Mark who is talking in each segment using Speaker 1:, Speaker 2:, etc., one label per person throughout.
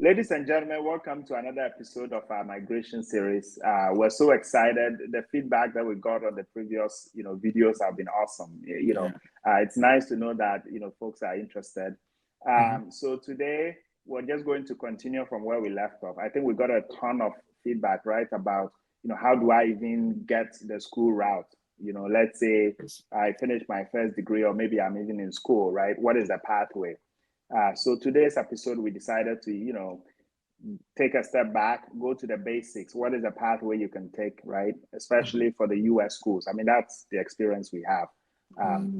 Speaker 1: Ladies and gentlemen, welcome to another episode of our migration series. We're so excited. The feedback that we got on the previous, videos have been awesome. It's nice to know that folks are interested. So today we're just going to continue from where we left off. I think we got a ton of feedback, right, about how do I even get the school route? Let's say I finished my first degree, or maybe I'm even in school, right? What is the pathway? So today's episode, we decided to, take a step back, go to the basics. What is the pathway you can take, right? Especially for the US schools. I mean, that's the experience we have.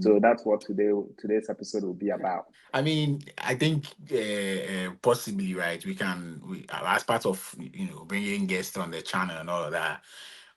Speaker 1: So that's what today's episode will be about.
Speaker 2: I mean, I think possibly, right? We as part of bringing guests on the channel and all of that,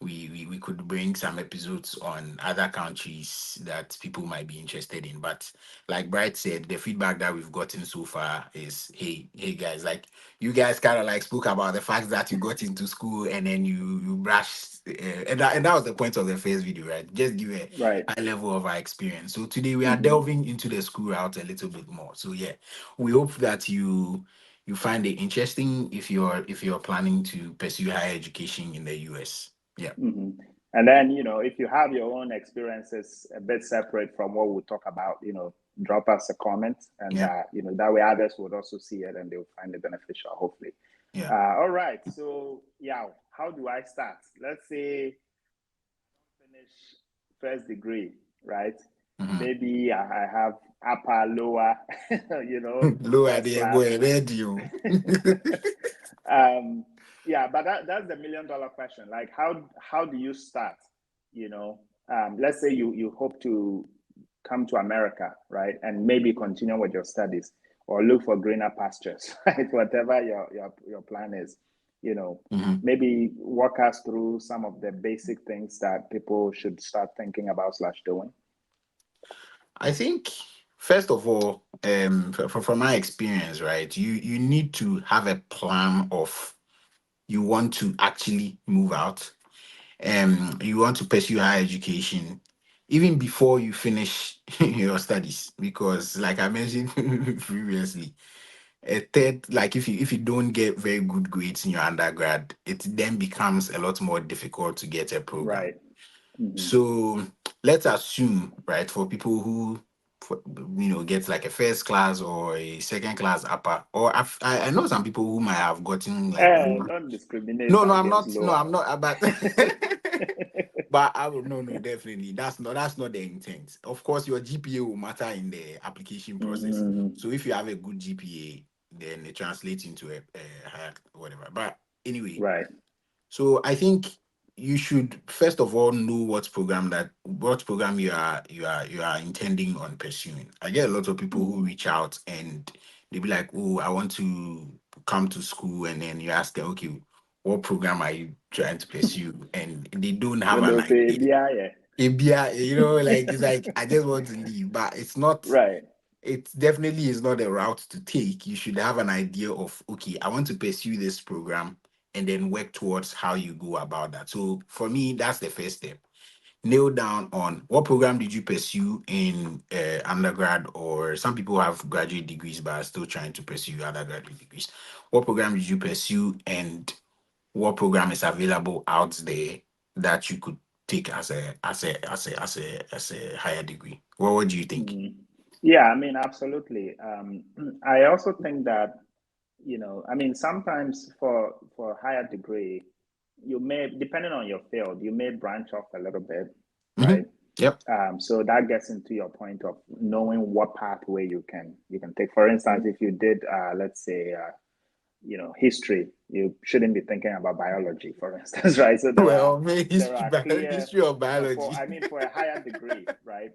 Speaker 2: we could bring some episodes on other countries that people might be interested in. But like Bright said, the feedback that we've gotten so far is, hey guys, like you guys kind of like spoke about the fact that you got into school and then you brushed, and that was the point of the first video, right? Just give a
Speaker 1: Right.
Speaker 2: high level of our experience. So today we are delving into the school route a little bit more. So yeah, we hope that you find it interesting if you're planning to pursue higher education in the US. Yeah.
Speaker 1: And then, if you have your own experiences a bit separate from what we'll talk about, drop us a comment, and
Speaker 2: Yeah.
Speaker 1: that way others would also see it and they'll find it beneficial, hopefully.
Speaker 2: Yeah.
Speaker 1: All right. So yeah, how do I start? Let's say finish first degree, right? Maybe I have upper, lower,
Speaker 2: Lower
Speaker 1: first
Speaker 2: there,
Speaker 1: class.
Speaker 2: boy, radio.
Speaker 1: Yeah, but that's the $1 million question. Like, how do you start? Let's say you hope to come to America, right, and maybe continue with your studies or look for greener pastures, right? Whatever your plan is, maybe walk us through some of the basic things that people should start thinking about / doing.
Speaker 2: I think first of all, from my experience, right, you need to have a plan of you want to actually move out. You want to pursue higher education even before you finish your studies, because like I mentioned previously, a third, like if you don't get very good grades in your undergrad, it then becomes a lot more difficult to get a program.
Speaker 1: Right. Mm-hmm.
Speaker 2: So let's assume, right, for people who get like a first class or a second class upper, or I know some people who might have gotten like
Speaker 1: Don't discriminate
Speaker 2: no,
Speaker 1: against lower.
Speaker 2: I'm not about but I will no, definitely. That's not the intent. Of course, your GPA will matter in the application process. So if you have a good GPA, then it translates into a higher whatever. But anyway,
Speaker 1: Right.
Speaker 2: so I think you should first of all know what program you are intending on pursuing. I get a lot of people who reach out and they be like, "Oh, I want to come to school," and then you ask them, "Okay, what program are you trying to pursue?" And they don't
Speaker 1: So
Speaker 2: have an
Speaker 1: they'll say,
Speaker 2: idea.
Speaker 1: yeah.
Speaker 2: Like it's like I just want to leave, but it's not.
Speaker 1: Right.
Speaker 2: It definitely is not a route to take. You should have an idea of, okay, I want to pursue this program and then work towards how you go about that. So for me, that's the first step. Nail down on what program did you pursue in undergrad, or some people have graduate degrees but are still trying to pursue undergraduate degrees. What program did you pursue, and what program is available out there that you could take as a higher degree? What do you think?
Speaker 1: Yeah, I mean, absolutely. I also think that, sometimes for higher degree, you may, depending on your field, you may branch off a little bit, right?
Speaker 2: Yep.
Speaker 1: So that gets into your point of knowing what pathway you can take. For instance, if you did, let's say, history, you shouldn't be thinking about biology, for instance, right? So
Speaker 2: Well, maybe
Speaker 1: there are clear,
Speaker 2: history of
Speaker 1: for
Speaker 2: biology.
Speaker 1: I mean, for a higher degree, right?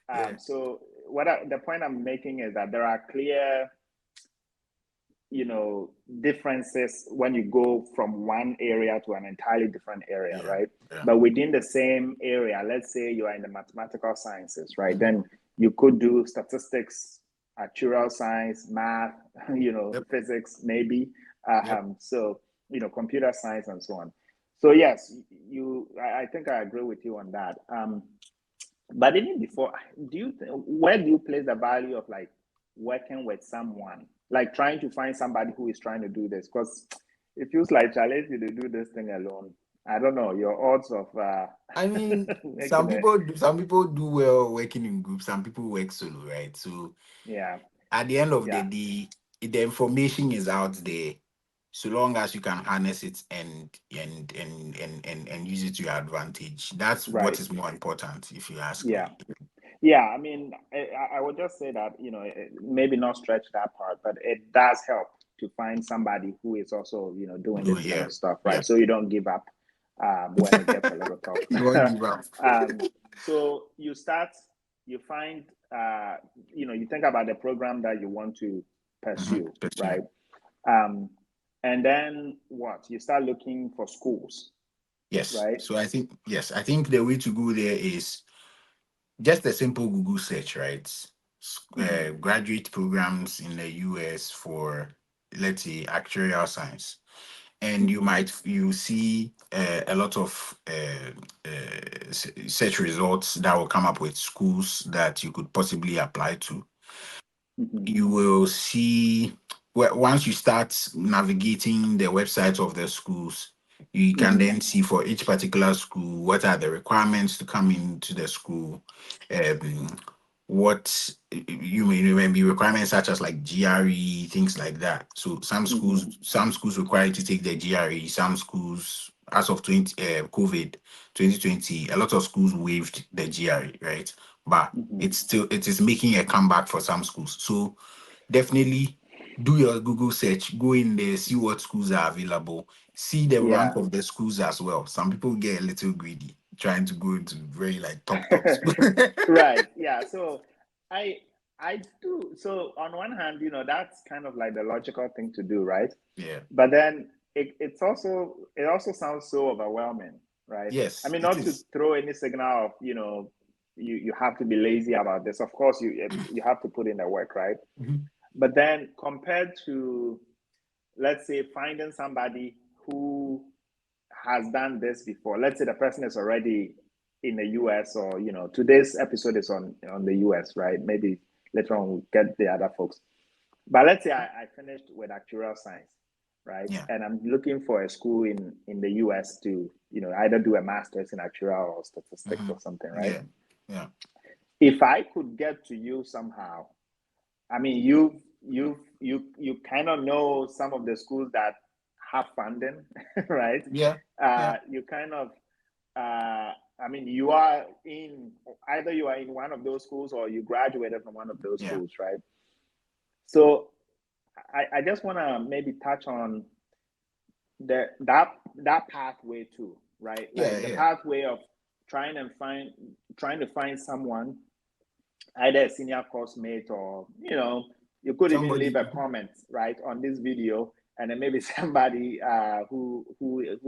Speaker 2: Yeah.
Speaker 1: So the point I'm making is that there are clear, differences when you go from one area to an entirely different area,
Speaker 2: Yeah.
Speaker 1: right?
Speaker 2: Yeah.
Speaker 1: But within the same area, let's say you are in the mathematical sciences, right? Then you could do statistics, actuarial science, math, physics, maybe.
Speaker 2: Yep.
Speaker 1: So, computer science and so on. So yes, I think I agree with you on that. But even before, where do you place the value of like working with someone, like trying to find somebody who is trying to do this, because it feels like challenge you to do this thing alone. I don't know your odds of
Speaker 2: I mean,
Speaker 1: making it.
Speaker 2: some people do well working in groups. Some people work solo, right? So
Speaker 1: Yeah,
Speaker 2: at the end of the
Speaker 1: yeah,
Speaker 2: day, the information is out there. So long as you can harness it and use it to your advantage, that's what
Speaker 1: right.
Speaker 2: is more important, if you ask
Speaker 1: Yeah.
Speaker 2: me.
Speaker 1: Yeah, I mean, I would just say that, maybe not stretch that part, but it does help to find somebody who is also, doing
Speaker 2: Oh
Speaker 1: this kind
Speaker 2: yeah,
Speaker 1: of stuff,
Speaker 2: yeah.
Speaker 1: right? So you don't give up when it gets a little
Speaker 2: You won't
Speaker 1: tough.
Speaker 2: give up.
Speaker 1: So you start, you find, you think about the program that you want to pursue,
Speaker 2: That's true.
Speaker 1: right? Um, and then what? You start looking for schools,
Speaker 2: Yes.
Speaker 1: right?
Speaker 2: So I think yes, I think the way to go there is just a simple Google search, right?
Speaker 1: Mm-hmm,
Speaker 2: Graduate programs in the US for, let's say, actuarial science, and
Speaker 1: mm-hmm,
Speaker 2: you see a lot of search results that will come up with schools that you could possibly apply to.
Speaker 1: mm-hmm,
Speaker 2: You will see, well, once you start navigating the website of the schools, you can
Speaker 1: mm-hmm,
Speaker 2: then see for each particular school what are the requirements to come into the school, um, what you may be requirements such as like GRE, things like that. So
Speaker 1: mm-hmm.
Speaker 2: some schools require you to take the GRE. Some schools, as of 20 COVID 2020, a lot of schools waived the GRE, right? But
Speaker 1: Mm-hmm.
Speaker 2: it is making a comeback for some schools. So definitely do your Google search, go in there, see what schools are available, see the rank
Speaker 1: Yeah.
Speaker 2: of the schools as well. Some people get a little greedy trying to go into very like top school.
Speaker 1: Right. Yeah. So I I do. So on one hand, that's kind of like the logical thing to do, right?
Speaker 2: Yeah.
Speaker 1: But then it also sounds so overwhelming, right? I
Speaker 2: Yes,
Speaker 1: mean,
Speaker 2: it
Speaker 1: not to
Speaker 2: is.
Speaker 1: throw any signal of, you have to be lazy about this. Of course, you have to put in the work, right?
Speaker 2: Mhm.
Speaker 1: But then compared to, let's say, finding somebody who has done this before. Let's say the person is already in the US, or today's episode is on the US, right? Maybe later on we'll get the other folks. But let's say I finished with actuarial science, right?
Speaker 2: Yeah.
Speaker 1: And I'm looking for a school in the US to, either do a master's in actuarial or statistics
Speaker 2: Mhm.
Speaker 1: or something, right?
Speaker 2: Yeah. Yeah.
Speaker 1: If I could get to you somehow, I mean, you kind of know some of the schools that have funding, right?
Speaker 2: Yeah. Yeah.
Speaker 1: You kind of, I mean, you are in, either you are in one of those schools or you graduated from one of those
Speaker 2: Yeah.
Speaker 1: schools, right? So I just want to maybe touch on that pathway too, right?
Speaker 2: Yeah.
Speaker 1: Like the
Speaker 2: Yeah.
Speaker 1: pathway of trying to find someone, either a senior course mate, or you could even leave
Speaker 2: Somebody.
Speaker 1: a comment right on this video, and then maybe somebody who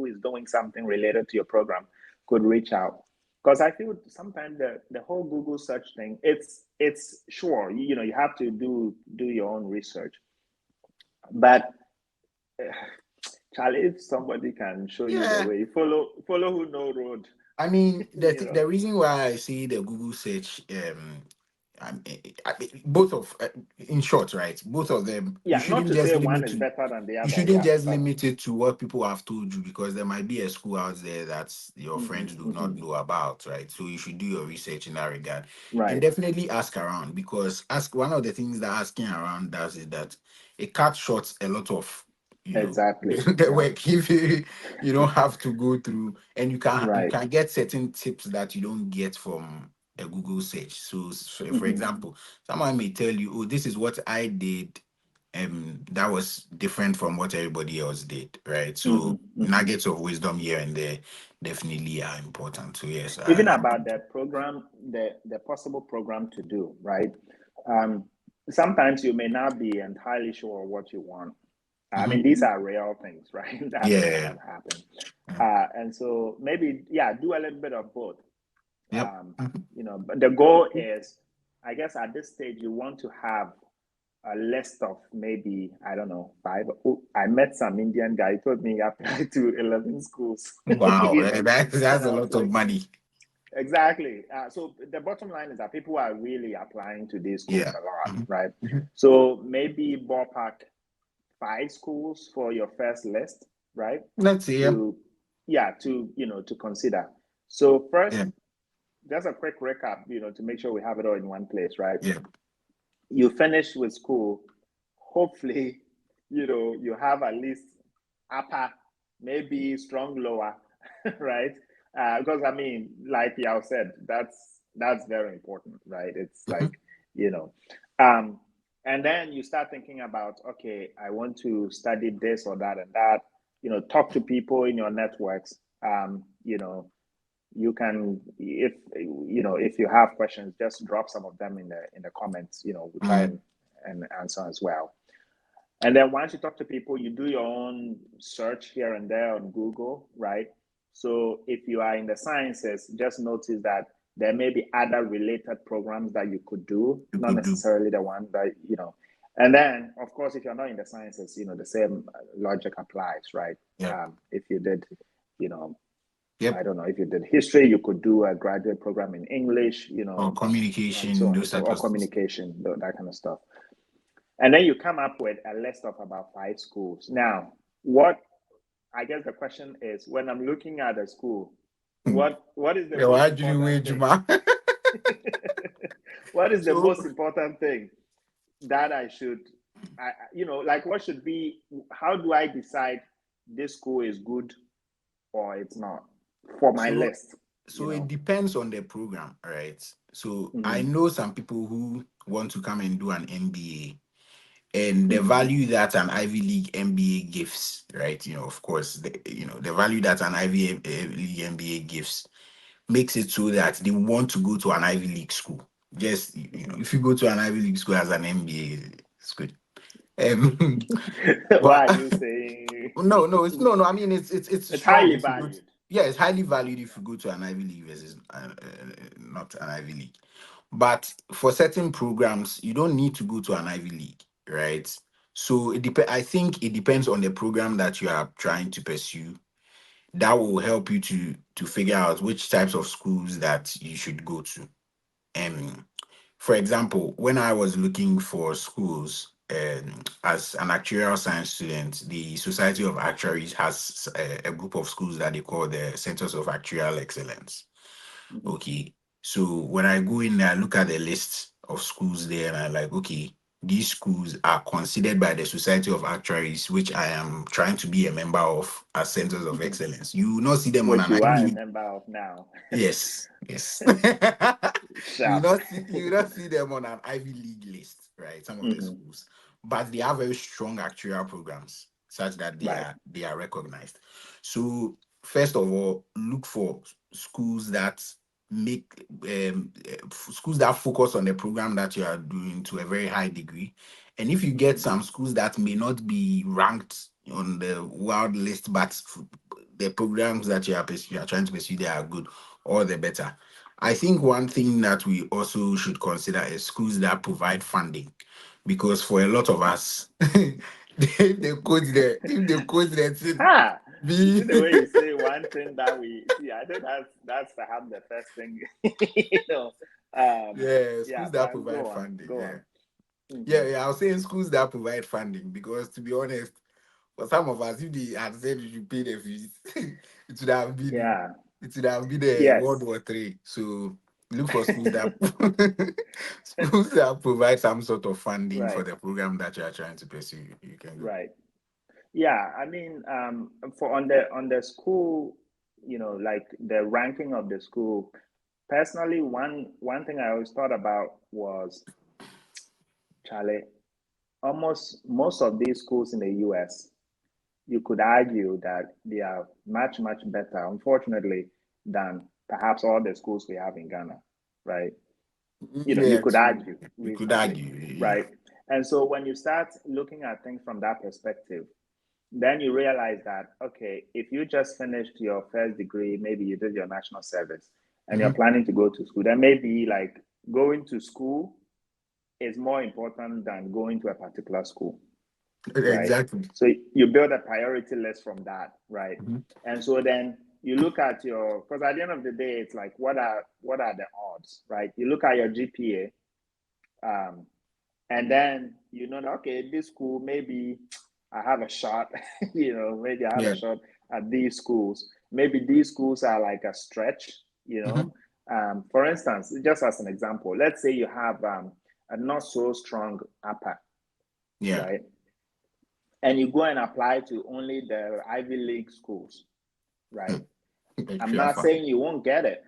Speaker 1: is doing something related to your program could reach out. Because I feel sometimes the whole Google search thing, it's sure, you have to do your own research, but Charlie, if somebody can show you the
Speaker 2: Yeah.
Speaker 1: way, follow who know road.
Speaker 2: I mean,
Speaker 1: you know
Speaker 2: the reason why I say the Google search, both of, in short, right? Both of them,
Speaker 1: yeah, not to say one is better than the
Speaker 2: you
Speaker 1: other,
Speaker 2: shouldn't
Speaker 1: yeah,
Speaker 2: just
Speaker 1: but
Speaker 2: limit it to what people have told you, because there might be a school out there that your
Speaker 1: mhm,
Speaker 2: friends do not
Speaker 1: mhm,
Speaker 2: know about, right? So you should do your research in that regard, and
Speaker 1: right,
Speaker 2: definitely ask around, because ask one of the things that asking around does is that it cuts short a lot of
Speaker 1: exactly,
Speaker 2: the
Speaker 1: yeah.
Speaker 2: work if you don't have to go through, and you
Speaker 1: Right.
Speaker 2: can get certain tips that you don't get from a Google search. So, for
Speaker 1: Mm-hmm.
Speaker 2: example, someone may tell you, "Oh, this is what I did." That was different from what everybody else did, right?
Speaker 1: Mm-hmm.
Speaker 2: So
Speaker 1: Mm-hmm.
Speaker 2: nuggets of wisdom here and there definitely are important. So yes,
Speaker 1: Even
Speaker 2: I
Speaker 1: about the program, the possible program to do, right? Um, Sometimes you may not be entirely sure what you want. I mean,
Speaker 2: mhm.
Speaker 1: these are real things, right?
Speaker 2: Yeah,
Speaker 1: that happen.
Speaker 2: yeah,
Speaker 1: And so maybe, yeah, do a little bit of both.
Speaker 2: yep, mhm.
Speaker 1: But the goal is, I guess at this stage, you want to have a list of maybe, I don't know, five. Oh, I met some Indian guy. He told me he applied to 11 schools.
Speaker 2: Wow,
Speaker 1: you know,
Speaker 2: that's
Speaker 1: and
Speaker 2: a
Speaker 1: I was
Speaker 2: lot of
Speaker 1: like,
Speaker 2: money.
Speaker 1: Exactly. So the bottom line is that people are really applying to these schools
Speaker 2: Yeah.
Speaker 1: a lot,
Speaker 2: Mhm.
Speaker 1: right?
Speaker 2: Mhm.
Speaker 1: So maybe ballpark 5 schools for your first list, right?
Speaker 2: Let's see. Yeah.
Speaker 1: To yeah, to to consider. So
Speaker 2: Yeah.
Speaker 1: first, just a quick recap, to make sure we have it all in one place, right?
Speaker 2: Yeah.
Speaker 1: You finish with school, hopefully, you have at least upper, maybe strong lower, right? Because I mean, like y'all said, that's very important, right? It's
Speaker 2: Mhm.
Speaker 1: like, you know, um, and then you start thinking about, okay, I want to study this or that and that. Talk to people in your networks. You can, if you have questions, just drop some of them in the comments. We'll try
Speaker 2: Mhm.
Speaker 1: and answer as well. And then once you talk to people, you do your own search here and there on Google, right? So if you are in the sciences, just notice that there may be other related programs that you could do,
Speaker 2: You
Speaker 1: not
Speaker 2: could do.
Speaker 1: necessarily the one that. And then, of course, if you're not in the sciences, the same logic applies, right?
Speaker 2: Yeah.
Speaker 1: If you did, you know, I
Speaker 2: Yep.
Speaker 1: don't know, if you did history, you could do a graduate program in English,
Speaker 2: Or
Speaker 1: and so
Speaker 2: communication,
Speaker 1: on and
Speaker 2: those
Speaker 1: so,
Speaker 2: type
Speaker 1: or
Speaker 2: of things.
Speaker 1: communication, that kind of stuff. And then you come up with a list of about 5 schools. Now, what I guess the question is, when I'm looking at a school,
Speaker 2: Hmm.
Speaker 1: what is the
Speaker 2: Yeah,
Speaker 1: most
Speaker 2: why do you
Speaker 1: important
Speaker 2: wait,
Speaker 1: thing?
Speaker 2: Juma?
Speaker 1: What is the
Speaker 2: So,
Speaker 1: most important thing that I should, like what should be, how do I decide this school is good or it's not for my
Speaker 2: so,
Speaker 1: list,
Speaker 2: so it depends on the program, right? So I
Speaker 1: Mm-hmm.
Speaker 2: know some people who want to come and do an MBA, and the
Speaker 1: Mm-hmm.
Speaker 2: value that an Ivy League MBA gives, right? Of course, the value that an Ivy League MBA gives makes it so that they want to go to an Ivy League school. Just if you go to an Ivy League school as an MBA, it's good. Um,
Speaker 1: Why are
Speaker 2: but
Speaker 1: you saying
Speaker 2: no, no, it's no, no. I mean, it's
Speaker 1: it's
Speaker 2: strong
Speaker 1: highly
Speaker 2: if you go.
Speaker 1: valued?
Speaker 2: Yeah, it's highly valued if
Speaker 1: Yeah.
Speaker 2: you go to an Ivy League versus not an Ivy League. But for certain programs, you don't need to go to an Ivy League, right? So it depends. I think it depends on the program that you are trying to pursue. That will help you to figure out which types of schools that you should go to. For example, when I was looking for schools as an actuarial science student, the Society of Actuaries has a group of schools that they call the Centers of Actuarial Excellence.
Speaker 1: Mm-hmm.
Speaker 2: Okay. So when I go in there, I look at the list of schools there and I'm like, okay, these schools are considered by the Society of Actuaries, which I am trying to be a member of as centers of
Speaker 1: Mm-hmm.
Speaker 2: excellence. You will not see them on
Speaker 1: Which
Speaker 2: an
Speaker 1: you are a
Speaker 2: Ivy.
Speaker 1: member of now.
Speaker 2: Yes, yes. you will
Speaker 1: Sharp.
Speaker 2: not see you will not see them on an Ivy League list, right? Some of the
Speaker 1: Mm-hmm.
Speaker 2: schools, but they have very strong actuarial programs such that they
Speaker 1: Right.
Speaker 2: are recognized. So first of all, look for schools that make schools that focus on the program that you are doing to a very high degree. And if you get
Speaker 1: Mm-hmm.
Speaker 2: some schools that may not be ranked on the world list, but the programs that you are trying to pursue, they are good, all the better. I think one thing that we also should consider is schools that provide funding, because for a lot of us, if they coach the thing,
Speaker 1: Ah, you
Speaker 2: be
Speaker 1: see the way you say one thing that we see. I think that's perhaps the first thing. you know.
Speaker 2: yeah,
Speaker 1: Yeah,
Speaker 2: schools that
Speaker 1: but
Speaker 2: provide
Speaker 1: go on,
Speaker 2: funding.
Speaker 1: go
Speaker 2: Yeah,
Speaker 1: on. Mm-hmm.
Speaker 2: yeah. I was saying schools that provide funding because, to be honest, for some of us, if they had said you should pay the fees, it would have been
Speaker 1: Yeah.
Speaker 2: it would have been a World
Speaker 1: Yes.
Speaker 2: War Three. So look for schools that schools that provide some sort of funding for
Speaker 1: Right.
Speaker 2: the program that you are trying to pursue. You can go.
Speaker 1: Right. Yeah. I mean, for on the school, like the ranking of the school. Personally, one thing I always thought about was, Charlie, almost most of these schools in the US, you could argue that they are much, much better, unfortunately, than perhaps all the schools we have in Ghana, right? You
Speaker 2: Yeah,
Speaker 1: could
Speaker 2: true.
Speaker 1: argue
Speaker 2: You could
Speaker 1: reasonably,
Speaker 2: argue. Yeah.
Speaker 1: right? And so when you start looking at things from that perspective, then you realize that, okay, if you just finished your first degree, maybe you did your national service and you're
Speaker 2: Mhm.
Speaker 1: planning to go to school, then maybe like going to school is more important than going to a particular school, right?
Speaker 2: Exactly.
Speaker 1: So you build a priority list from that, right?
Speaker 2: Mhm.
Speaker 1: And so then, you look at your, because at the end of the day, it's like what are the odds, right? You look at your GPA, and then you know that, okay, this school maybe I have a shot, maybe I have a
Speaker 2: Yeah.
Speaker 1: shot at these schools. Maybe these schools are like a stretch, you
Speaker 2: Hmm.
Speaker 1: know. For instance, just as an example, let's say you have a not so strong upper,
Speaker 2: Yeah.
Speaker 1: right? And you go and apply to only the Ivy League schools, right? I'm
Speaker 2: Extra
Speaker 1: not
Speaker 2: fun.
Speaker 1: saying you won't get it,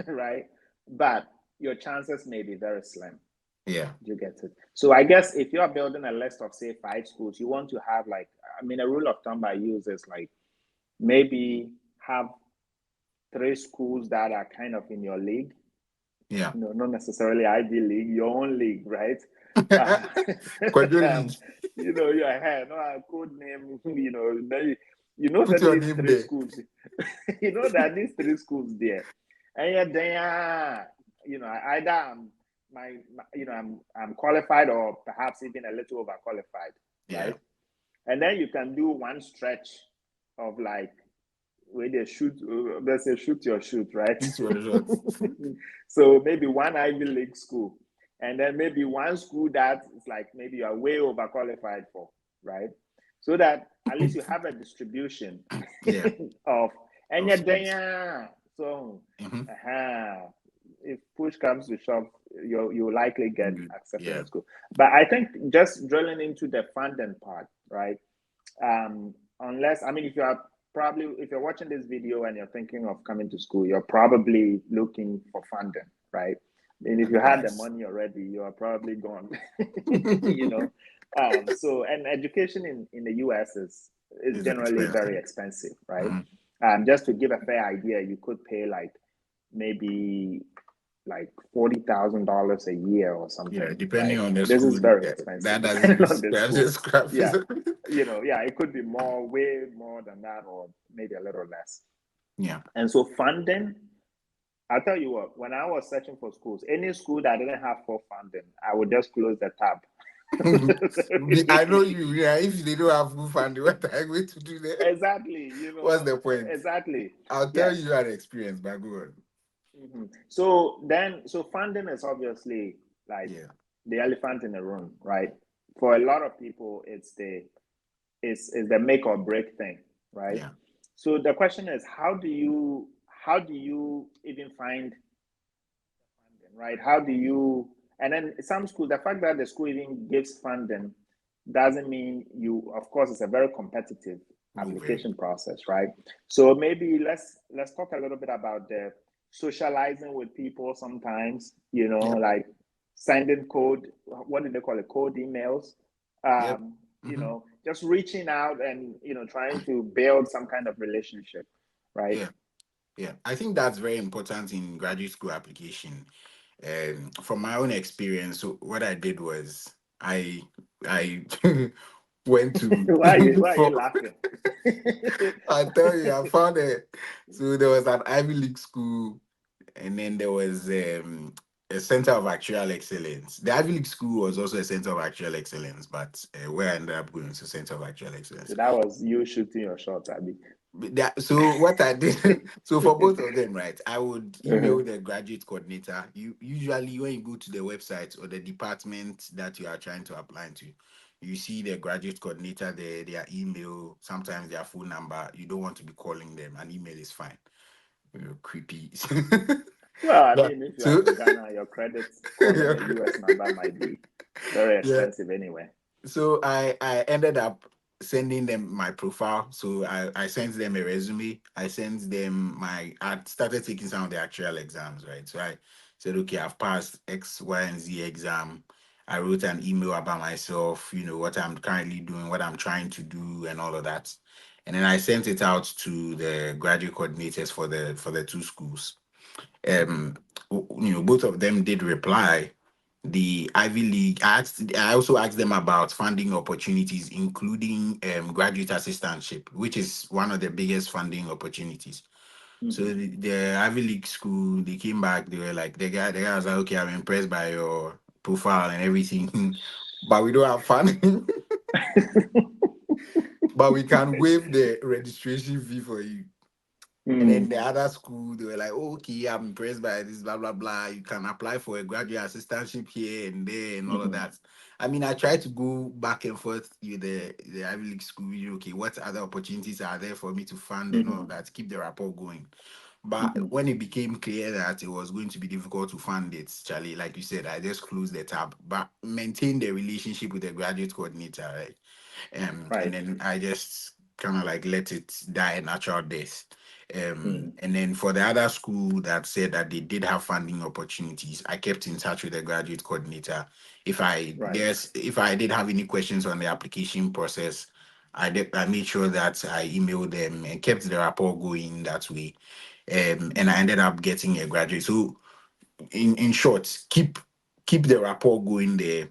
Speaker 1: right? But your chances may be very slim.
Speaker 2: Yeah.
Speaker 1: You get it. So I guess if you're building a list of say 5 schools, you want to have like, I mean, a rule of thumb I use is like maybe have 3 schools that are kind of in your league.
Speaker 2: Yeah.
Speaker 1: Not necessarily Ivy League, your own league, right? Uh,
Speaker 2: Quadrillion.
Speaker 1: your hair, no a code name, you know
Speaker 2: Put
Speaker 1: that
Speaker 2: your
Speaker 1: these
Speaker 2: name
Speaker 1: three
Speaker 2: there.
Speaker 1: schools, you know that these 3 schools there, and you're there, either I'm qualified or perhaps even a little overqualified,
Speaker 2: Yeah.
Speaker 1: right? And then you can do one stretch of like where they shoot, let's say shoot your shoot, right?
Speaker 2: This was short.
Speaker 1: So maybe one Ivy League school, and then maybe one school that is like maybe you are way overqualified for, right? So that at least you have a distribution
Speaker 2: Yeah.
Speaker 1: of, and
Speaker 2: Of
Speaker 1: you're
Speaker 2: schools.
Speaker 1: there. So,
Speaker 2: Hmm.
Speaker 1: if push comes to shove, you likely get accepted
Speaker 2: Yeah.
Speaker 1: at school. But I think just drilling into the funding part, right? Unless, I mean, if you're watching this video and you're thinking of coming to school, you're probably looking for funding, right? And if you had the
Speaker 2: Advice.
Speaker 1: money already, you are probably gone. you know so, and education in the US is
Speaker 2: It's
Speaker 1: generally very
Speaker 2: expensive.
Speaker 1: expensive, right?
Speaker 2: Hmm.
Speaker 1: Just to give a fair idea, you could pay like maybe like $40,000 a year or
Speaker 2: Yeah,
Speaker 1: something,
Speaker 2: depending
Speaker 1: right?
Speaker 2: on the
Speaker 1: This
Speaker 2: school,
Speaker 1: is very
Speaker 2: that
Speaker 1: expensive,
Speaker 2: doesn't
Speaker 1: depending on the
Speaker 2: scratch
Speaker 1: school.
Speaker 2: the scrap.
Speaker 1: Yeah, yeah, it could be more, way more than that, or maybe a little less.
Speaker 2: Yeah.
Speaker 1: And so funding, I'll tell you what, when I was searching for schools, any school that didn't have full funding, I would just close the tab.
Speaker 2: I know you. Yeah, if they don't have good funding, what are you going to do there?
Speaker 1: Exactly,
Speaker 2: What's the point?
Speaker 1: exactly.
Speaker 2: I'll tell
Speaker 1: Yes.
Speaker 2: you an experience, but go on.
Speaker 1: So funding is obviously like
Speaker 2: Yeah.
Speaker 1: the elephant in the room, right? For a lot of people, it's the make or break thing, right?
Speaker 2: Yeah.
Speaker 1: So the question is, how do you even find funding, right? How do you, and then some school, the fact that the school even gives funding doesn't mean you, of course, it's a very competitive
Speaker 2: Oh, very.
Speaker 1: application process, right? So maybe let's talk a little bit about the socializing with people sometimes,
Speaker 2: Yep.
Speaker 1: like sending code, what do they call it? Code emails.
Speaker 2: Yep. Hmm.
Speaker 1: Just reaching out and trying to build some kind of relationship, right?
Speaker 2: Yeah. Yeah. I think that's very important in graduate school application. From my own experience, so what I did was I went to
Speaker 1: Why are you
Speaker 2: for
Speaker 1: laughing?
Speaker 2: I tell you, I found it. So there was an Ivy League school, and then there was a center of actual excellence. The Ivy League school was also a center of actual excellence, but where I ended up going to center of actual excellence.
Speaker 1: So that was you shooting your shot, Abby.
Speaker 2: So what I did, so for both of them, right, I would
Speaker 1: Uh-huh.
Speaker 2: email the graduate coordinator. You usually, when you go to the website or the department that you are trying to apply to, you see the graduate coordinator there, their email, sometimes their phone number. You don't want to be calling them. An email is fine. Creepy.
Speaker 1: Well, I
Speaker 2: But
Speaker 1: mean, if you are
Speaker 2: so
Speaker 1: in Ghana, your credits calling a US number might be very
Speaker 2: yeah.
Speaker 1: expensive anyway.
Speaker 2: So I ended up sending them my profile. So I sent them a resume. I sent them I started taking some of the actual exams, right? So I said, okay, I've passed X, Y, and Z exam. I wrote an email about myself, what I'm currently doing, what I'm trying to do, and all of that. And then I sent it out to the graduate coordinators for the 2 schools. Um, both of them did reply. The Ivy League. I also asked them about funding opportunities, including graduate assistantship, which is one of the biggest funding opportunities. So
Speaker 1: Mhm.
Speaker 2: the Ivy League school, they came back. They were like, the guy was like, okay, I'm impressed by your profile and everything, but we don't have funding. But we can waive the registration fee for you. And then the other school, they were like, oh, okay, I'm impressed by this, blah, blah, blah. You can apply for a graduate assistantship here and there and all of that. I mean, I tried to go back and forth with the Ivy League school. Okay, what other opportunities are there for me to fund and all of that, keep the rapport going. But when it became clear that it was going to be difficult to fund it, Charlie, like you said, I just closed the tab, but maintain the relationship with the graduate coordinator, right? And then I just kind of like let it die a natural death. And then for the other school that said that they did have funding opportunities, I kept in touch with the graduate coordinator. If I did have any questions on the application process, I made sure that I emailed them and kept the rapport going that way. And I ended up getting a graduate. So in short, keep the rapport going there.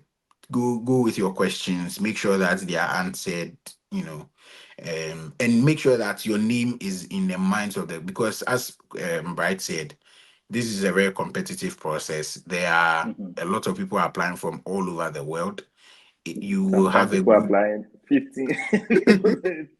Speaker 2: Go with your questions, make sure that they are answered, you know, and make sure that your name is in the minds of the, because as Bright said, this is a very competitive process. There are a lot of people applying from all over the world. You will
Speaker 1: Sometimes
Speaker 2: have a
Speaker 1: people
Speaker 2: good
Speaker 1: applying 15,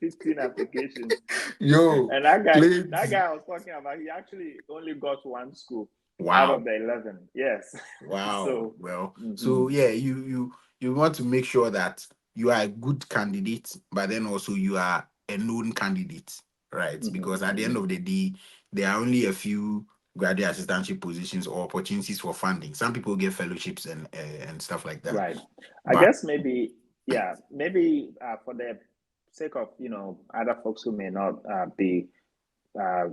Speaker 1: 15 applications.
Speaker 2: yo
Speaker 1: And that
Speaker 2: plenty.
Speaker 1: guy I was talking about, he actually only got one school out of
Speaker 2: Wow.
Speaker 1: the 11. Yes.
Speaker 2: Wow.
Speaker 1: So,
Speaker 2: Well, so yeah, you want to make sure that you are a good candidate, but then also you are a known candidate, right? Because at the end of the day, there are only a few graduate assistantship positions or opportunities for funding. Some people get fellowships and stuff like that.
Speaker 1: right. I
Speaker 2: But
Speaker 1: guess maybe, yeah, maybe for the sake of, other folks who may not be uh,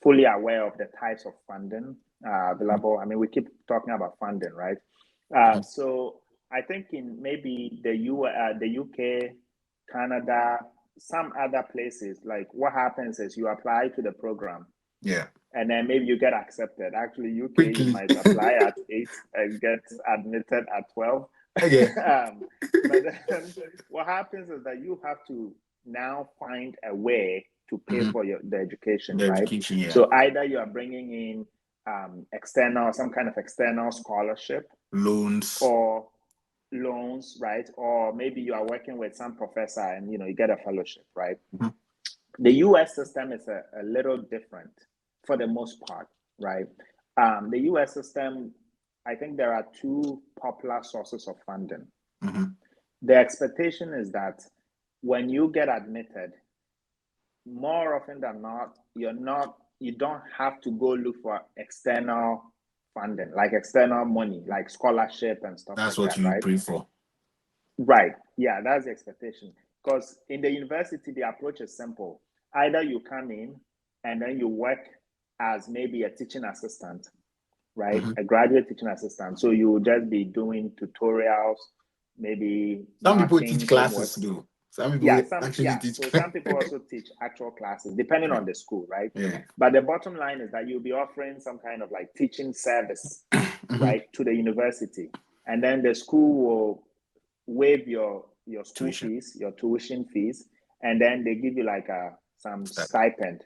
Speaker 1: fully aware of the types of funding available. I mean, we keep talking about funding, right? So I think in maybe the UK, Canada, some other places, like what happens is you apply to the program
Speaker 2: yeah,
Speaker 1: and then maybe you get accepted. Actually, UK, you
Speaker 2: quickly.
Speaker 1: might apply at 8 and get admitted at 12.
Speaker 2: Okay.
Speaker 1: But then what happens is that you have to now find a way to pay
Speaker 2: Mhm.
Speaker 1: for the education,
Speaker 2: The
Speaker 1: right?
Speaker 2: education, yeah.
Speaker 1: So either you are bringing in some kind of external scholarship
Speaker 2: Loans.
Speaker 1: or loans, right? Or maybe you are working with some professor and you get a fellowship, right?
Speaker 2: Mhm.
Speaker 1: The US system is a little different for the most part, right? The US system, I think there are two popular sources of funding.
Speaker 2: Mhm.
Speaker 1: The expectation is that when you get admitted, more often than not, you don't have to go look for external funding, like external money, like scholarship and stuff
Speaker 2: That's
Speaker 1: like
Speaker 2: what
Speaker 1: that,
Speaker 2: you
Speaker 1: right?
Speaker 2: pray for.
Speaker 1: Right. Yeah, that's the expectation. Because in the university, the approach is simple. Either you come in and then you work as maybe a teaching assistant, right?
Speaker 2: Mhm.
Speaker 1: A graduate teaching assistant. So you will just be doing tutorials, maybe
Speaker 2: Some people teach
Speaker 1: marking
Speaker 2: classes
Speaker 1: homeworks.
Speaker 2: though. Some people actually teach
Speaker 1: So some people
Speaker 2: classes.
Speaker 1: also teach actual classes, depending
Speaker 2: Yeah.
Speaker 1: on the school, right?
Speaker 2: Yeah.
Speaker 1: But the bottom line is that you'll be offering some kind of like teaching service,
Speaker 2: Mhm.
Speaker 1: right, to the university. And then the school will waive your school
Speaker 2: Tuition.
Speaker 1: fees, your tuition fees, and then they give you like some
Speaker 2: Start.
Speaker 1: stipend.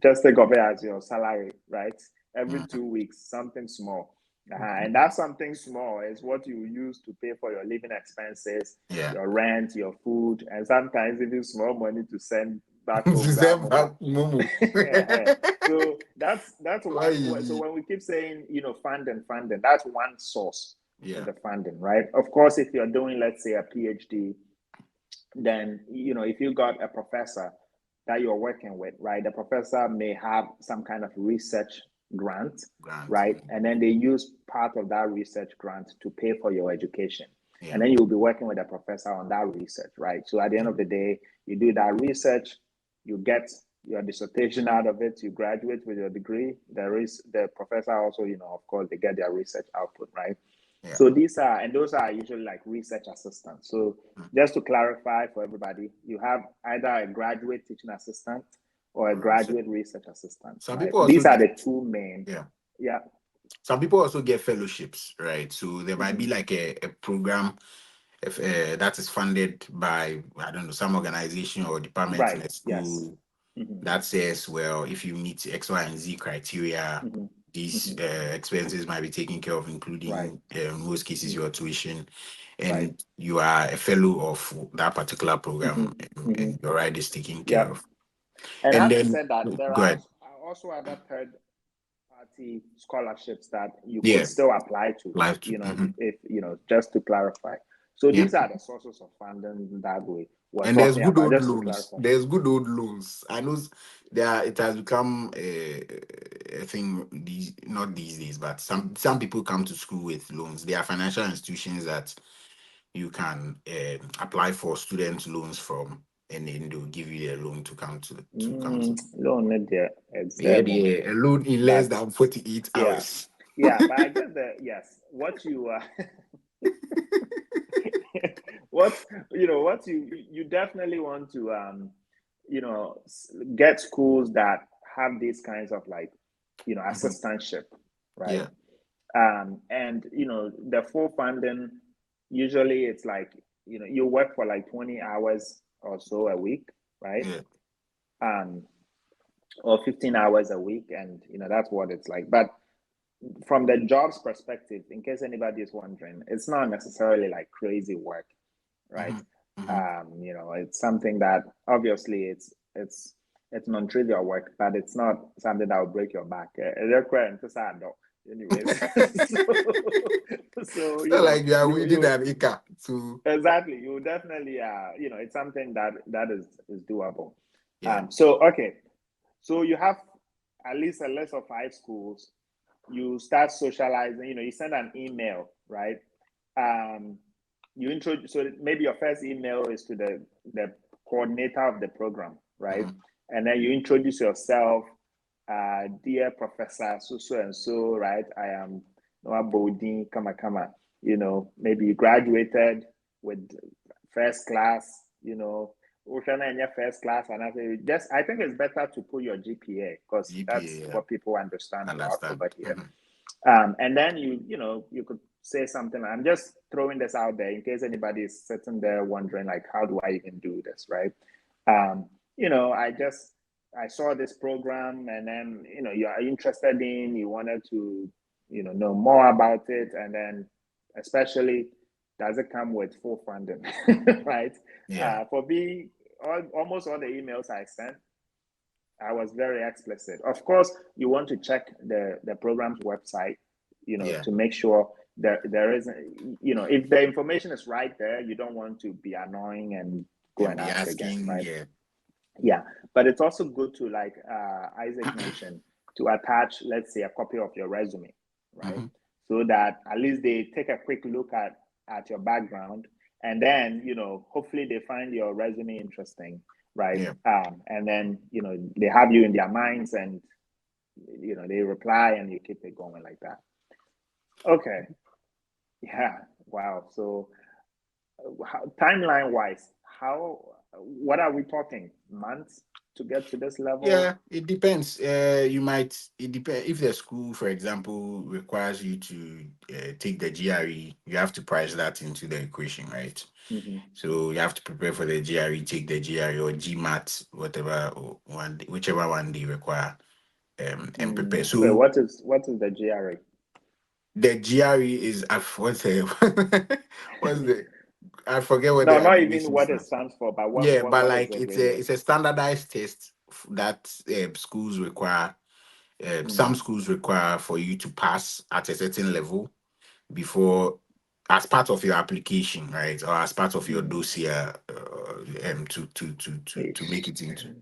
Speaker 1: Just think of it as your salary, right? Every
Speaker 2: Mhm.
Speaker 1: 2 weeks, something small. And
Speaker 2: Mhm.
Speaker 1: that something small is what you use to pay for your living expenses,
Speaker 2: Yeah.
Speaker 1: your rent, your food, and sometimes even small money to send back home, grandmama.
Speaker 2: December Momo.
Speaker 1: So that's one. So
Speaker 2: Why?
Speaker 1: when we keep saying funding, that's one source of
Speaker 2: Yeah.
Speaker 1: the funding, right? Of course, if you're doing, let's say, a PhD, then if you got a professor that you're working with, right, the professor may have some kind of research grant,
Speaker 2: Grant.
Speaker 1: right, and then they use part of that research grant to pay for your education,
Speaker 2: Yeah.
Speaker 1: and then you'll be working with a professor on that research, right? So at the end of the day, you do that research, you get your dissertation out of it, you graduate with your degree. There is the professor also, of course, they get their research output, right?
Speaker 2: Yeah.
Speaker 1: So those are usually like research assistants. So just to clarify for everybody, you have either a graduate teaching assistant or a
Speaker 2: Research.
Speaker 1: graduate research assistant,
Speaker 2: Some
Speaker 1: right?
Speaker 2: people also
Speaker 1: These are
Speaker 2: get,
Speaker 1: the two main.
Speaker 2: yeah.
Speaker 1: Yeah.
Speaker 2: Some people also get fellowships, right? So there might be
Speaker 1: Mm-hmm.
Speaker 2: like a program if that is funded by, I don't know, some organization or department in
Speaker 1: Right.
Speaker 2: a
Speaker 1: Yes.
Speaker 2: school
Speaker 1: Mm-hmm.
Speaker 2: that says, well, if you meet X, Y, and Z criteria,
Speaker 1: Mm-hmm.
Speaker 2: these
Speaker 1: Mm-hmm.
Speaker 2: expenses might be taken care of,
Speaker 1: Right.
Speaker 2: including in most cases
Speaker 1: Mm-hmm.
Speaker 2: your tuition,
Speaker 1: Right.
Speaker 2: and you are a fellow of that particular
Speaker 1: Mm-hmm.
Speaker 2: program,
Speaker 1: Mm-hmm.
Speaker 2: and your ride is taken care
Speaker 1: Yep.
Speaker 2: of.
Speaker 1: And
Speaker 2: And
Speaker 1: having
Speaker 2: then,
Speaker 1: said that, there
Speaker 2: go
Speaker 1: are
Speaker 2: ahead.
Speaker 1: also other third party scholarships that you could
Speaker 2: Yeah,
Speaker 1: still apply to,
Speaker 2: live to.
Speaker 1: if, just to clarify. So
Speaker 2: Yeah.
Speaker 1: these are the sources of funding that we're
Speaker 2: And there's
Speaker 1: talking
Speaker 2: good
Speaker 1: about,
Speaker 2: old
Speaker 1: just to
Speaker 2: loans.
Speaker 1: clarify.
Speaker 2: There's good old loans. I know there it has become a thing these not these days, but some people come to school with loans. There are financial institutions that you can apply for student loans from, and then they'll give you a loan to come to.
Speaker 1: Loan not there, it's
Speaker 2: Yeah,
Speaker 1: there more.
Speaker 2: yeah, a loan in less
Speaker 1: But
Speaker 2: than 48
Speaker 1: yeah,
Speaker 2: hours.
Speaker 1: yeah, but I get the yes. What you what what you definitely want to get schools that have these kinds of like
Speaker 2: Mhm.
Speaker 1: assistantship, right?
Speaker 2: Yeah,
Speaker 1: And the full funding, usually it's like you work for like 20 hours or so a week, right?
Speaker 2: yeah.
Speaker 1: um or 15 hours a week, and that's what it's like. But from the jobs perspective, in case anybody is wondering, it's not necessarily like crazy work, right?
Speaker 2: Hmm. Hmm.
Speaker 1: It's something that obviously it's non-trivial work, but it's not something that will break your back. Anyways, so
Speaker 2: It's not like you are weeding
Speaker 1: you
Speaker 2: an acre to.
Speaker 1: exactly, you definitely it's something that is doable.
Speaker 2: Yeah,
Speaker 1: So okay, so you have at least a list of 5 schools. You start socializing. You send an email, right? Um, you introduce. So maybe your first email is to the coordinator of the program, right?
Speaker 2: mhm.
Speaker 1: And then you introduce yourself, dear Professor so so and so, right? I am Noah Bodin, kama kama. Maybe you graduated with first class. In your first class, and I think it's better to put your GPA, because
Speaker 2: GPA,
Speaker 1: that's
Speaker 2: yeah.
Speaker 1: what people understand a lot over
Speaker 2: Understand.
Speaker 1: here.
Speaker 2: Mhm.
Speaker 1: And then you could say something. I'm just throwing this out there in case anybody is sitting there wondering, like, how do I even do this, right? Um, I saw this program, and then you are interested you wanted to know more about it, and then especially, does it come with full funding, right?
Speaker 2: Yeah,
Speaker 1: For me, almost all the emails I sent, I was very explicit. Of course, you want to check the program's website,
Speaker 2: yeah.
Speaker 1: to make sure there isn't, if the information is right there, you don't want to be annoying and go
Speaker 2: And
Speaker 1: and
Speaker 2: be
Speaker 1: ask again,
Speaker 2: asking,
Speaker 1: right?
Speaker 2: yeah.
Speaker 1: Yeah, but it's also good to, like Isaac mentioned, to attach, let's say, a copy of your resume, right?
Speaker 2: Hmm.
Speaker 1: So that at least they take a quick look at your background, and then hopefully they find your resume interesting, right?
Speaker 2: Yeah.
Speaker 1: And then they have you in their minds, and they reply, and you keep it going like that. Okay, yeah, wow. So timeline wise, what are we talking, months to get to this level?
Speaker 2: Yeah, it depends. It depends if the school, for example, requires you to take the GRE, you have to price that into the equation, right?
Speaker 1: Mm-hmm.
Speaker 2: So you have to prepare for the GRE, take the GRE or GMAT, whatever, or whichever one they require, and prepare.
Speaker 1: Okay,
Speaker 2: So
Speaker 1: what is the GRE?
Speaker 2: the GRE is what's the what's the I forget what
Speaker 1: No,
Speaker 2: the
Speaker 1: not even
Speaker 2: abbreviation
Speaker 1: what it
Speaker 2: stands.
Speaker 1: stands for, but what
Speaker 2: Yeah,
Speaker 1: what
Speaker 2: but
Speaker 1: what is
Speaker 2: like
Speaker 1: it
Speaker 2: it's
Speaker 1: really?
Speaker 2: a standardized test that schools require. Some
Speaker 1: Mm,
Speaker 2: schools require for you to pass at a certain level before, as part of your application, right, or as part of your
Speaker 1: mm.
Speaker 2: dossier, to make
Speaker 1: Ish.
Speaker 2: it into.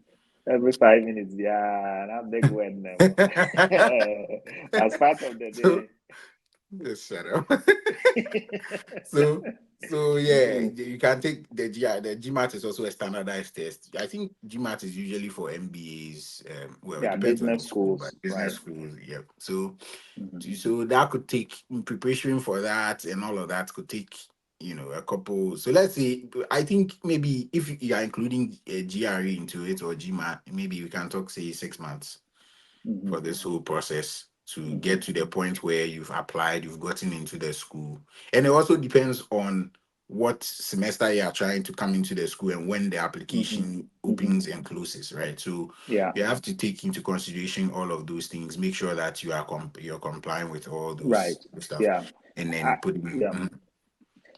Speaker 1: Every 5 minutes, yeah, not big word now. As part of the
Speaker 2: So
Speaker 1: day.
Speaker 2: just shut up. So yeah,
Speaker 1: Mm,
Speaker 2: you can take the GI. The GMAT is also a standardized test. I think GMAT is usually for MBAs. Well, it
Speaker 1: yeah,
Speaker 2: depends on the
Speaker 1: business
Speaker 2: school, but
Speaker 1: schools,
Speaker 2: business
Speaker 1: right?
Speaker 2: schools, yeah. So
Speaker 1: Mhm.
Speaker 2: that could take, preparation for that and all of that could take a couple. So let's say, I think maybe if you are including a GRE into it or GMAT, maybe we can talk, say, 6 months
Speaker 1: Mhm.
Speaker 2: for this whole process to
Speaker 1: Mhm.
Speaker 2: get to the point where you've applied, you've gotten into the school. And it also depends on what semester you are trying to come into the school and when the
Speaker 1: Mhm.
Speaker 2: application
Speaker 1: Mhm.
Speaker 2: opens and closes, right? So
Speaker 1: Yeah.
Speaker 2: you have to take into consideration all of those things, make sure that you're complying with all those
Speaker 1: Right.
Speaker 2: stuff,
Speaker 1: Yeah.
Speaker 2: and
Speaker 1: I,
Speaker 2: then put
Speaker 1: yeah.
Speaker 2: in.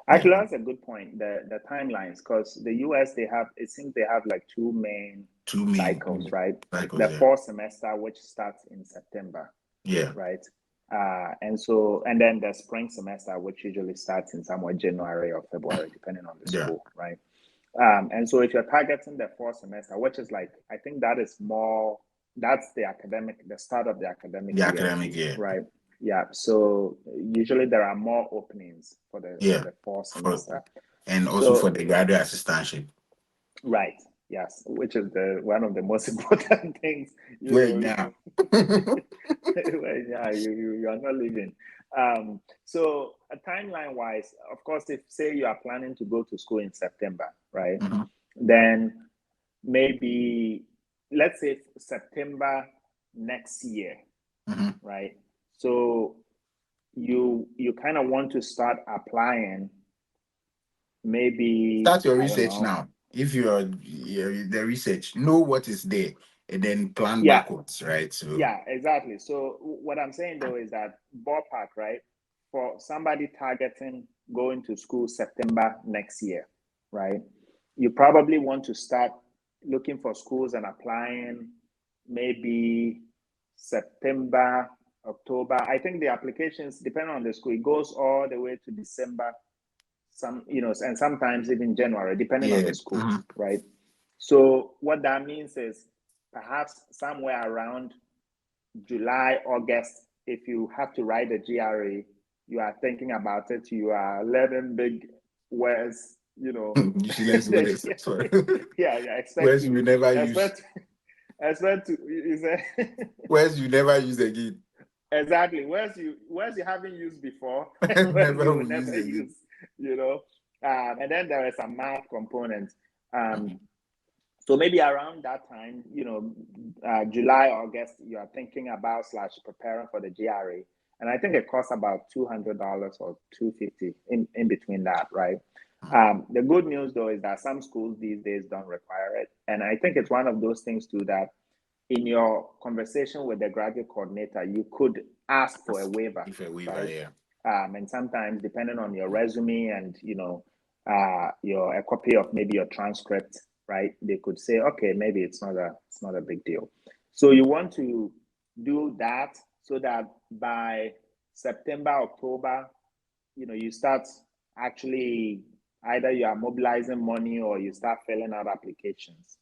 Speaker 1: Actually, that's a good point. The timelines, because the US it seems they have like two main cycles, right? The fall semester, which starts in September, right? And then the spring semester, which usually starts in somewhere January or February, depending on the school, right? And so if you're targeting the fall semester, which is like, I think that's the start of the academic year, right? Yeah. So usually there are more openings for the fall semester.
Speaker 2: And also for the graduate assistantship.
Speaker 1: Right. Yes. Which is one of the most important things.
Speaker 2: Yeah,
Speaker 1: you are not leaving. So timeline wise, of course, if say you are planning to go to school in September, right? Then maybe let's say September next year, right? So you kind of want to start applying. Maybe
Speaker 2: start your research now. If you're the research, know what is there and then plan backwards, right? So
Speaker 1: yeah, exactly. So what I'm saying though is that ballpark, right? For somebody targeting going to school September next year, right? You probably want to start looking for schools and applying maybe September, October. I think the applications, depending on the school, it goes all the way to December, and sometimes even January, depending on the school, right? So what that means is perhaps somewhere around July, August, if you have to write a GRE, you are thinking about it, you are learning big words,
Speaker 2: useless words.
Speaker 1: Words
Speaker 2: you never use.
Speaker 1: Expect to
Speaker 2: words you never use again.
Speaker 1: Exactly. Words you haven't used before,
Speaker 2: never
Speaker 1: you will never use, and then there is a math component. So maybe around that time, July, August, you are thinking about / preparing for the GRE. And I think it costs about $200 or $250 in between that, right? The good news though is that some schools these days don't require it. And I think it's one of those things too that in your conversation with the graduate coordinator, you could ask for a waiver.
Speaker 2: Right?
Speaker 1: And sometimes depending on your resume and, a copy of maybe your transcript, right? They could say, okay, maybe it's not a big deal. So you want to do that so that by September, October, you start actually either you are mobilizing money or you start filling out applications,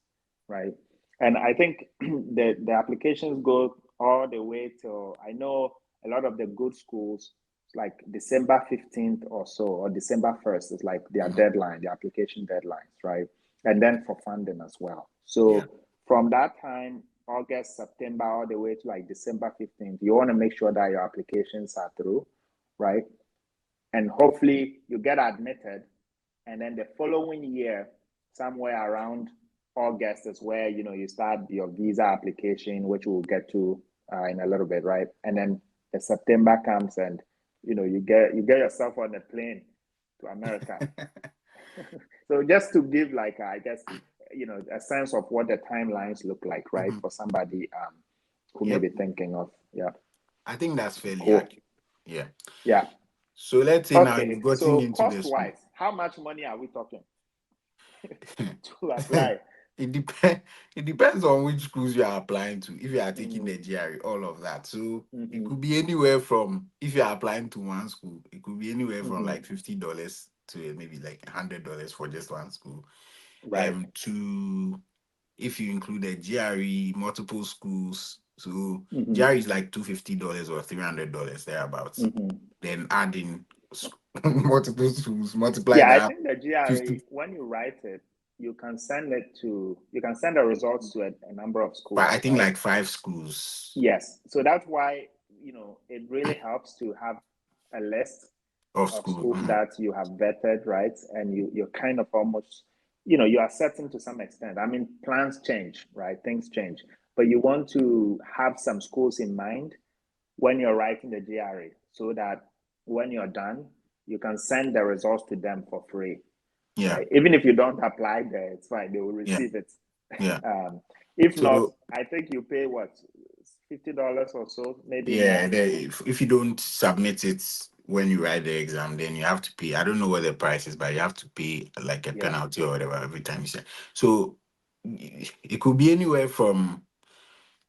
Speaker 1: right? And I think the applications go all the way to, I know a lot of the good schools, like December 15th or so, or December 1st is like their deadline, the application deadlines, right? And then for funding as well. So from that time, August, September, all the way to like December 15th, you want to make sure that your applications are through, right? And hopefully you get admitted. And then the following year, somewhere around August is where, you start your visa application, which we'll get to in a little bit, right? And then the September comes and, you get yourself on a plane to America. So just to give like, I guess, a sense of what the timelines look like, right? For somebody who may be thinking of,
Speaker 2: I think that's fairly accurate.
Speaker 1: Yeah.
Speaker 2: So let's say now you've gotten into
Speaker 1: cost-wise, how much money are we talking to apply?
Speaker 2: It depends on which schools you are applying to. If you are taking the GRE, all of that. So it could be anywhere from, if you are applying to one school, it could be anywhere from like $50 to maybe like $100 for just one school.
Speaker 1: Right.
Speaker 2: To if you include the GRE, multiple schools, so GRE is like $250 or $300 thereabouts. Then adding multiple schools, multiply that.
Speaker 1: I think the GRE, 50. When you write it, you can send the results to a number of schools.
Speaker 2: But I think like 5 schools.
Speaker 1: Yes. So that's why, it really helps to have a list of schools that you have vetted, right? And you're kind of almost, you are certain to some extent. I mean, plans change, right? Things change. But you want to have some schools in mind when you're writing the GRE so that when you're done, you can send the results to them for free.
Speaker 2: Yeah.
Speaker 1: Right? Even if you don't apply there, it's fine. They will receive it.
Speaker 2: Yeah.
Speaker 1: If not, I think you pay what, $50 or so, maybe.
Speaker 2: Yeah. If you don't submit it, when you write the exam, then you have to pay. I don't know what the price is, but you have to pay like a
Speaker 1: Yeah.
Speaker 2: penalty or whatever every time you say. So it could be anywhere from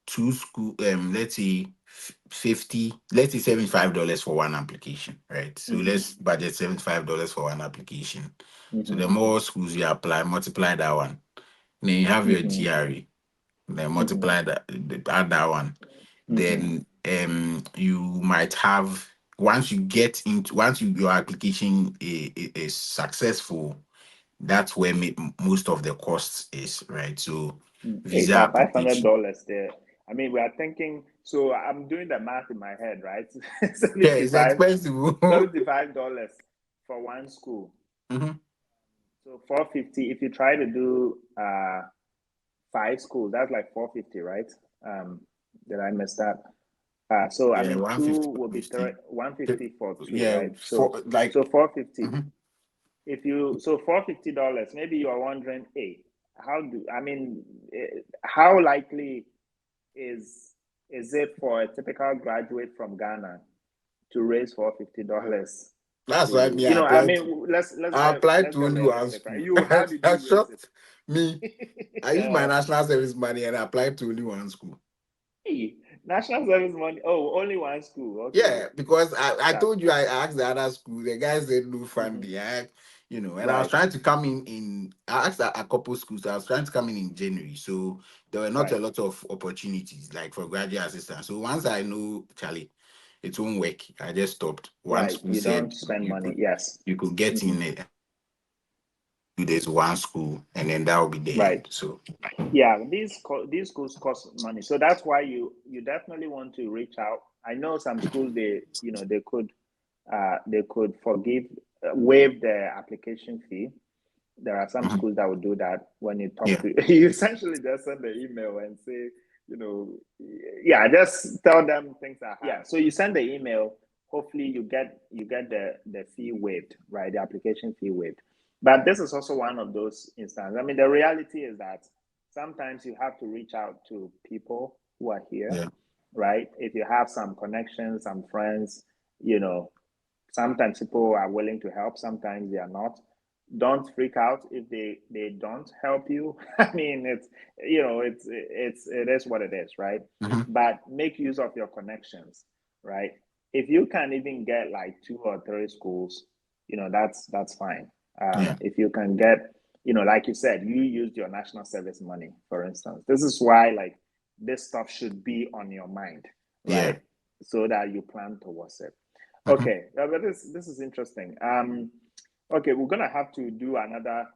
Speaker 2: two school, let's say 50, let's say $75 for one application, right? So let's budget $75 for one application. So the more schools you apply, multiply that one. Then you have your GRE. Then multiply that, add that one. Then you might have, once your application is successful, that's where most of the costs is, right? So
Speaker 1: Hey,
Speaker 2: visa
Speaker 1: for
Speaker 2: application.
Speaker 1: $500 there. I mean, we are thinking, so I'm doing the math in my head, right?
Speaker 2: Yeah, it's
Speaker 1: 75
Speaker 2: expensive.
Speaker 1: $75 for one school.
Speaker 2: Mhm.
Speaker 1: So 450, if you try to do 5 schools, that's like 450, right? Did I mess that? So I
Speaker 2: Yeah,
Speaker 1: mean,
Speaker 2: 150
Speaker 1: two will be 150 for two,
Speaker 2: Yeah,
Speaker 1: right? So
Speaker 2: for like.
Speaker 1: so 450.
Speaker 2: Mhm.
Speaker 1: If you so $450, maybe you are wondering, hey, how likely is it for a typical graduate from Ghana to raise $450
Speaker 2: That's why
Speaker 1: to,
Speaker 2: me I
Speaker 1: I
Speaker 2: applied to.
Speaker 1: mean, let's
Speaker 2: I
Speaker 1: get
Speaker 2: applied
Speaker 1: let's
Speaker 2: to
Speaker 1: get
Speaker 2: only one
Speaker 1: realistic, right?
Speaker 2: school.
Speaker 1: You, how did
Speaker 2: I
Speaker 1: you raise
Speaker 2: shocked me. I used my
Speaker 1: it?
Speaker 2: national service money and I applied to only one school.
Speaker 1: Hey, national service money. Oh, only one school. Okay,
Speaker 2: Yeah, because I
Speaker 1: that's
Speaker 2: told you I asked the other school. The guy said no funding. And I was
Speaker 1: right,
Speaker 2: trying to come I asked a couple schools. I was trying to come in January, so there were not a
Speaker 1: right.
Speaker 2: lot of opportunities like for graduate assistance. So once I know, Charlie, it won't work, I just stopped. One
Speaker 1: Right.
Speaker 2: school
Speaker 1: You don't
Speaker 2: said
Speaker 1: spend
Speaker 2: you
Speaker 1: money.
Speaker 2: could
Speaker 1: Yes.
Speaker 2: you could get
Speaker 1: Hmm.
Speaker 2: in it. There's one school, and then that will be the
Speaker 1: Right.
Speaker 2: end. So
Speaker 1: Yeah. These schools cost money, so that's why you definitely want to reach out. I know some schools, they could forgive waive the application fee. There are some
Speaker 2: mhm.
Speaker 1: schools that would do that. When you talk
Speaker 2: Yeah,
Speaker 1: to you essentially just send the email and say, you know, yeah, just tell them things are hard. Yeah, so you send the email. Hopefully you get the fee waived, right? The application fee waived. But this is also one of those instances. I mean, the reality is that sometimes you have to reach out to people who are here,
Speaker 2: yeah,
Speaker 1: right? If you have some connections, some friends, you know, sometimes people are willing to help, sometimes they are not. Don't freak out if they don't help you. I mean, it is what it is, right?
Speaker 2: mhm.
Speaker 1: But make use of your connections, right? If you can even get like 2 or 3 schools, that's fine.
Speaker 2: Yeah,
Speaker 1: If you can get, like you said, you used your national service money, for instance. This is why, like, this stuff should be on your mind,
Speaker 2: yeah.
Speaker 1: right? So that you plan towards it.
Speaker 2: Mhm.
Speaker 1: Okay, but this is interesting. Okay, we're gonna have to do another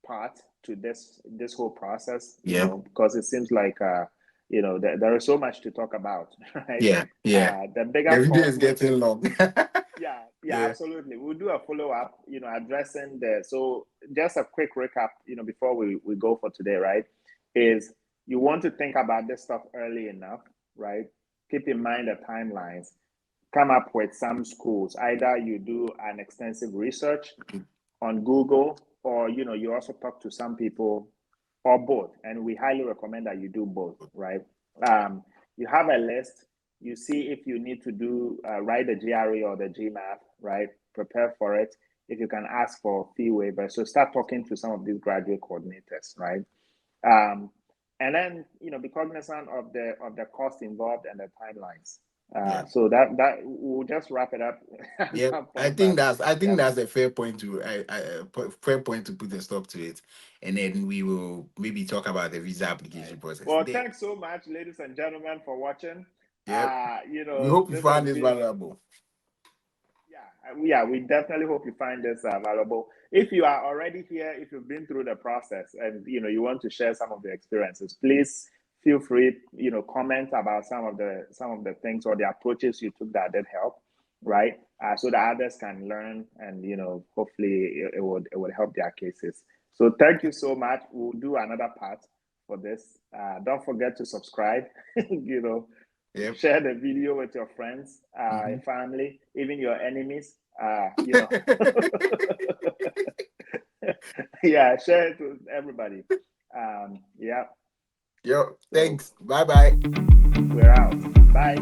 Speaker 1: part to this whole process,
Speaker 2: Yeah,
Speaker 1: because it seems like there is so much to talk about, right?
Speaker 2: yeah, yeah.
Speaker 1: The bigger
Speaker 2: The video is
Speaker 1: cost was,
Speaker 2: getting long.
Speaker 1: yeah, yeah,
Speaker 2: Yeah,
Speaker 1: absolutely. We'll do a follow up, addressing the. So just a quick recap, before we go for today, right? Is you want to think about this stuff early enough, right? Keep in mind the timelines. Come up with some schools. Either you do an extensive research on Google, or you also talk to some people, or both. And we highly recommend that you do both, right? You have a list. You see if you need to do write the GRE or the GMAT, right? Prepare for it. If you can ask for fee waiver, so start talking to some of these graduate coordinators, right? Um, and then be cognizant of the cost involved and the timelines.
Speaker 2: yeah,
Speaker 1: So that we'll just wrap it up at
Speaker 2: yeah.
Speaker 1: that
Speaker 2: I
Speaker 1: point.
Speaker 2: think
Speaker 1: But
Speaker 2: that's I
Speaker 1: yeah,
Speaker 2: think that's a fair point to fair point to put a stop to it, and then we will maybe talk about the visa
Speaker 1: right.
Speaker 2: application process.
Speaker 1: Well, thanks so much, ladies and gentlemen, for watching.
Speaker 2: Yep. We hope you
Speaker 1: This has
Speaker 2: found this
Speaker 1: been,
Speaker 2: valuable.
Speaker 1: yeah, we definitely hope you find this valuable. If you are already here, if you've been through the process, and you want to share some of the experiences, please feel free. Comment about some of the things or the approaches you took that did help, right? So that others can learn, and hopefully it would help their cases. So thank you so much. We'll do another part for this. Don't forget to subscribe. you know
Speaker 2: Yep.
Speaker 1: Share the video with your friends,
Speaker 2: Mhm.
Speaker 1: family, even your enemies. You know, yeah, share it with everybody. Yeah,
Speaker 2: Yo,
Speaker 1: so
Speaker 2: thanks. Bye bye.
Speaker 1: we're out. Bye.